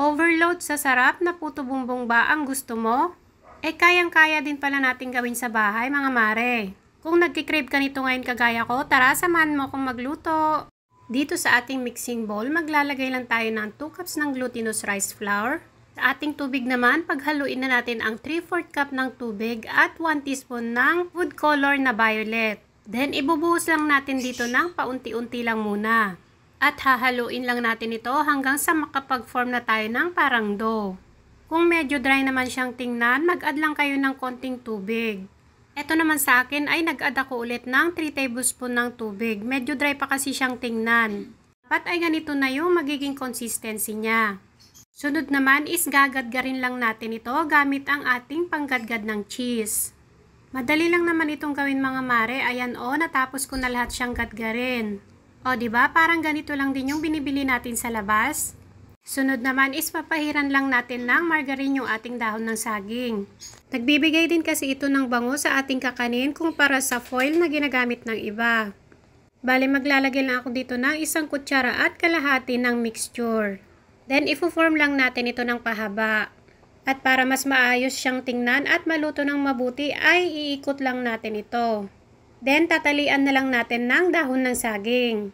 Overload sa sarap na puto bumbong ba ang gusto mo? Kayang-kaya din pala natin gawin sa bahay mga mare. Kung nagkikrave ka nito ngayon kagaya ko, tara samahan mo akong magluto. Dito sa ating mixing bowl, maglalagay lang tayo ng 2 cups ng glutinous rice flour. Sa ating tubig naman, paghaluin na natin ang 3/4 cup ng tubig at 1 teaspoon ng food color na violet. Then, ibubuhos lang natin dito ng paunti-unti lang muna. At hahaluin lang natin ito hanggang sa makapag-form na tayo ng parang dough. Kung medyo dry naman siyang tingnan, mag-add lang kayo ng konting tubig. Ito naman sa akin ay nag-add ako ulit ng 3 tablespoon ng tubig. Medyo dry pa kasi siyang tingnan. Dapat ay ganito na yung magiging consistency niya. Sunod naman is gagadgarin lang natin ito gamit ang ating panggadgad ng cheese. Madali lang naman itong gawin mga mare. Ayan o, natapos ko na lahat siyang gadgarin. O diba, parang ganito lang din yung binibili natin sa labas. Sunod naman is papahiran lang natin ng margarine yung ating dahon ng saging. Nagbibigay din kasi ito ng bango sa ating kakanin kumpara sa foil na ginagamit ng iba. Bale, maglalagay lang ako dito ng 1 kutsara at kalahati ng mixture. Then, ifo-form lang natin ito ng pahaba. At para mas maayos siyang tingnan at maluto ng mabuti ay iikot lang natin ito. Then, tatalian na lang natin ng dahon ng saging.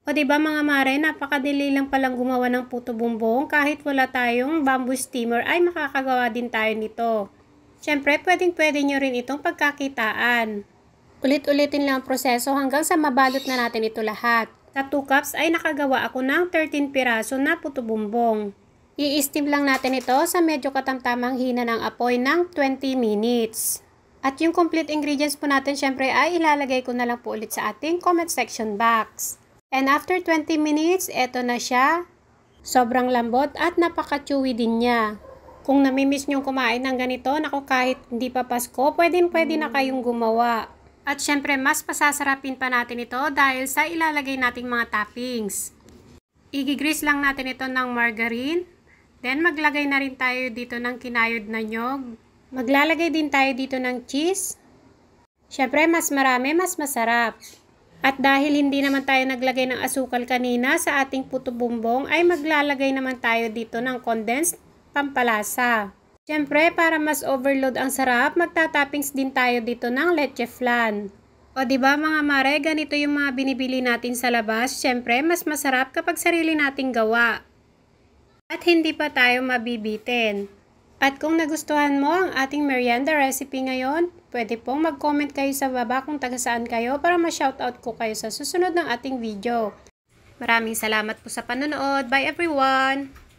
O diba mga mare, napakadali lang palang gumawa ng puto bumbong. Kahit wala tayong bamboo steamer ay makakagawa din tayo nito. Siyempre, pwedeng-pwede nyo rin itong pagkakitaan. Ulit-ulitin lang ang proseso hanggang sa mabalot na natin ito lahat. Sa 2 cups ay nakagawa ako ng 13 piraso na puto bumbong. I-steam lang natin ito sa medyo katamtamang hina ng apoy ng 20 minutes. At yung complete ingredients po natin syempre ay ilalagay ko na lang po ulit sa ating comment section box. And after 20 minutes, eto na siya. Sobrang lambot at napaka-chewy din niya. Kung namimiss nyo kumain ng ganito, naku kahit hindi pa Pasko, pwede na kayong gumawa. At syempre mas pasasarapin pa natin ito dahil sa ilalagay nating mga toppings. Igigrease lang natin ito ng margarine. Then maglagay na rin tayo dito ng kinayod na nyog. Maglalagay din tayo dito ng cheese. Siyempre, mas marami, mas masarap. At dahil hindi naman tayo naglagay ng asukal kanina sa ating puto bumbong, ay maglalagay naman tayo dito ng condensed pampalasa. Siyempre, para mas overload ang sarap, magtatoppings din tayo dito ng leche flan. O diba mga mare, ganito yung mga binibili natin sa labas. Siyempre, mas masarap kapag sarili nating gawa. At hindi pa tayo mabibitin. At kung nagustuhan mo ang ating merienda recipe ngayon, pwede pong mag-comment kayo sa baba kung taga saan kayo para ma-shoutout ko kayo sa susunod ng ating video. Maraming salamat po sa panonood. Bye everyone!